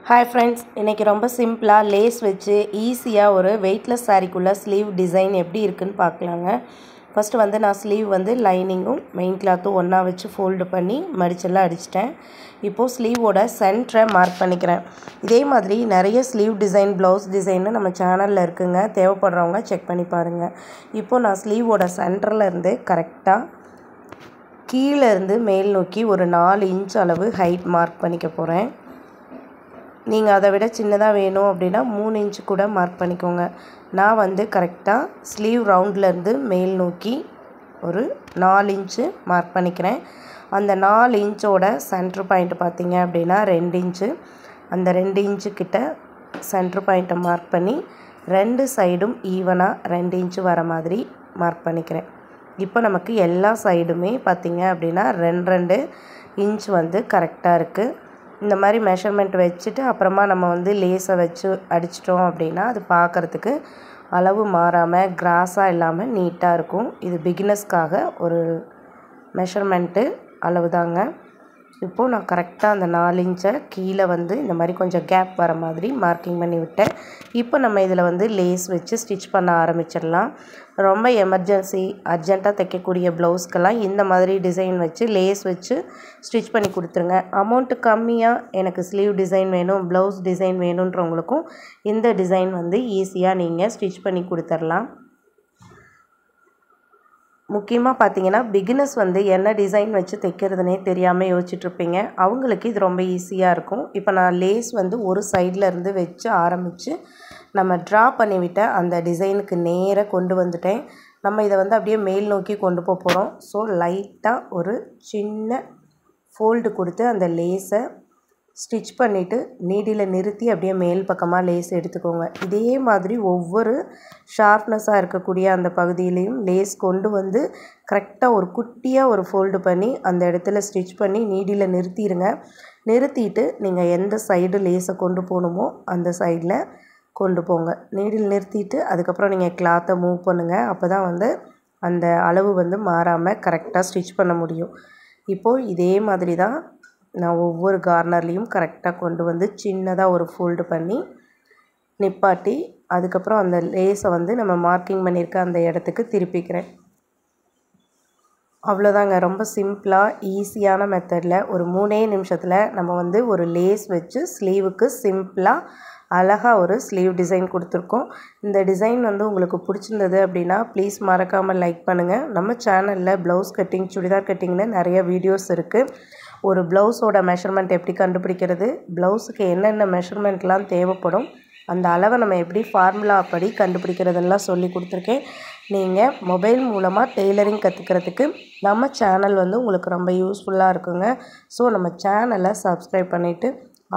hi friends इनके रोम सिंपला less वच्चु ईसिया और weightless सारीकुள்ள sleeve design எப்படி இருக்குன்னு பார்க்கலாங்க ஃபர்ஸ்ட் வந்து நான் ஸ்லீவ் வந்து லைனிங்கும் மெயின் கிளாத்தும் ஒண்ணா வச்சு ஃபோல்ட் பண்ணி மடிச்செல்லாம் அடிச்சிட்டேன் இப்போ ஸ்லீவோட சென்டரை மார்க் பண்ணிக்கிறேன் இதே மாதிரி நிறைய ஸ்லீவ் டிசைன் ப்ளவுஸ் டிசைன் நம்ம சேனல்ல இருக்குங்க தேவைப்படுறவங்க செக் பண்ணி பாருங்க இப்போ நான் ஸ்லீவோட சென்டர்ல இருந்து கரெக்ட்டா கீழ இருந்து மேல் நோக்கி ஒரு 4 இன்ச் அளவு ஹைட் மார்க் பண்ணிக்க போறேன் நீங்க அதை விட சின்னதா வேணும் அப்படினா 3 இன்ச் கூட மார்க் பண்ணிக்கோங்க நான் வந்து கரெக்ட்டா ஸ்லீவ் ரவுண்ட்ல இருந்து மேல் நோக்கி ஒரு 4 இன்ச் மார்க் பண்ணிக்கிறேன் அந்த 4 இன்ச்சோட சென்டர் பாயிண்ட் பாத்தீங்க அப்படினா 2 இன்ச் அந்த 2 இன்ச் கிட்ட சென்டர் பாயிண்ட மார்க் பண்ணி ரெண்டு சைடும் ஈவனா 2 இன்ச் வர மாதிரி மார்க் பண்ணிக்கிறேன் இப்போ நமக்கு எல்லா சைடுமே பாத்தீங்க அப்படினா 2 இன்ச் வந்து கரெக்ட்டா இருக்கு இந்த மாதிரி மெஷர்மென்ட் வெச்சிட்டு அப்புறமா நம்ம வந்து லேஸை வெச்சு அடிச்சிட்டோம் அப்படினா அது பார்க்கிறதுக்கு அளவு மாறாம கிராஸா இல்லாம நீட்டா இருக்கும் இது பிகினர்ஸ்க்காக ஒரு மெஷர்மென்ட் அளவுதாங்க இப்போ நான் கரெக்ட்டா அந்த 4 இன்ச்சை கீழ வந்து இந்த மாதிரி கொஞ்சம் கேப் வர மாதிரி மார்க்கிங் பண்ணி விட்டேன் இப்போ நம்ம இதல வந்து லேஸ் வெச்சு ஸ்டிட்ச் பண்ண ஆரம்பிச்சிரலாம் ரொம்ப எமர்ஜென்சி அர்ஜென்ட்டா தைக்கக்கூடிய ப்ளவுஸ்க்கெல்லாம் இந்த மாதிரி டிசைன் வெச்சு லேஸ் வெச்சு ஸ்டிட்ச் பண்ணி கொடுத்துருங்க அமௌண்ட் கம்மியா எனக்கு ஸ்லீவ் டிசைன் வேணும் ப்ளவுஸ் டிசைன் வேணும்ன்றவங்களுக்கும் இந்த டிசைன் வந்து ஈஸியா நீங்க ஸ்டிட்ச் பண்ணி கொடுத்துறலாம் முக்கியமா பாத்தீங்கன்னா பிகினர்ஸ் வந்து என்ன டிசைன் வச்சு தைக்கிறதுனே தெரியாம யோசிச்சிட்டு இருப்பீங்க அவங்களுக்கு இது ரொம்ப ஈஸியா இருக்கும் இப்போ நான் லேஸ் வந்து ஒரு சைடுல இருந்து வெச்சு ஆரம்பிச்சு நம்ம டிரா பண்ணிவிட்ட அந்த டிசைனுக்கு நேரா கொண்டு வந்துட்டேன் நம்ம இத வந்து அப்படியே மேல் நோக்கி கொண்டு போறோம் சோ லைட்டா ஒரு சின்ன ஃபோல்ட் கொடுத்து அந்த லேஸை ஸ்டிட்ச் பண்ணிட்டு நீடில நிறுத்தி அப்படியே மேல் பக்கமா லேஸ் எடுத்துக்கோங்க இதே மாதிரி ஒவ்வொரு ஷார்ப்னஸா இருக்கக்கூடிய அந்த பகுதியிலயும் லேஸ் கொண்டு வந்து கரெக்ட்டா ஒரு குட்டியா ஒரு ஃபோல்ட் பண்ணி அந்த இடத்துல ஸ்டிட்ச் பண்ணி நீடில நிறுத்திடுங்க நிறுத்திட்டு நீங்க எந்த சைடு லேஸை கொண்டு போணுமோ அந்த சைடுல கொண்டு போங்க நீடில நிறுத்திட்டு அதுக்கு அப்புறம் நீங்க கிளாத்தை மூவ் பண்ணுங்க அப்பதான் வந்து அந்த அளவு வந்து மாறாம கரெக்ட்டா ஸ்டிட்ச் பண்ண முடியும் இப்போ இதே மாதிரி தான் நான் ஒவ்வொரு கார்னர்லயும் கரெக்ட்டா கொண்டு வந்து சின்னதா ஒரு ஃபோல்ட் பண்ணி நிப்பாட்டி அதுக்கு அப்புறம் அந்த லேஸை வந்து நம்ம மார்க்கிங் பண்ணிருக்க அந்த இடத்துக்கு திருப்பிக்கிறேன் அவ்வளவுதாங்க ரொம்ப சிம்பிளா ஈஸியான மெத்தட்ல ஒரு 3 நிமிஷத்துல நம்ம வந்து ஒரு லேஸ் வெச்சு ஸ்லீவுக்கு சிம்பிளா அழகா ஒரு ஸ்லீவ் டிசைன் கொடுத்திருக்கோம் இந்த டிசைன் வந்து உங்களுக்கு பிடிச்சிருந்தது அப்படினா ப்ளீஸ் மறக்காம லைக் பண்ணுங்க நம்ம சேனல்ல ப்ளவுஸ் கட்டிங் சுடிதார் கட்டிங்ல நிறைய வீடியோஸ் இருக்கு ஒரு ப்ளவுஸோட மெஷர்மென்ட் எப்படி கண்டுபிடிக்கிறது ப்ளவுஸ்க்கு என்னென்ன மெஷர்மென்ட்லாம் தேவைப்படும் அந்த அளவை நம்ம எப்படி ஃபார்முலா படி கண்டுபிடிக்கிறதெல்லாம் சொல்லி கொடுத்திருக்கேன் நீங்க மொபைல் மூலமா டெய்லரிங் கத்துக்கிறதுக்கு நம்ம சேனல் வந்து உங்களுக்கு ரொம்ப யூஸ்ஃபுல்லா இருக்குங்க சோ நம்ம சேனலை சப்ஸ்கிரைப் பண்ணிட்டு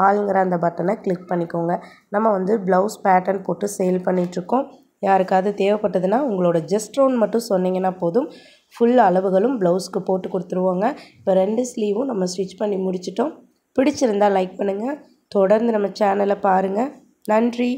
ஆல்ங்கற அந்த பட்டனை கிளிக் பண்ணிக்கோங்க நம்ம வந்து ப்ளவுஸ் பேட்டர்ன் போட்டு சேல் பண்ணிட்டு இருக்கோம் யாருக்காவது தேவைப்பட்டதுனா உங்களோட ஜஸ்ட் ரவுண்ட் மட்டும் சொன்னீங்கனா போதும் ஃபுல் அளவுகளும் ப்ளவுஸ்க்கு போட்டு கொடுத்துருவாங்க இப்போ ரெண்டு ஸ்லீவும் நம்ம ஸ்டிட்ச் பண்ணி முடிச்சிட்டோம் பிடிச்சிருந்தா லைக் பண்ணுங்க தொடர்ந்து நம்ம சேனலை பாருங்க நன்றி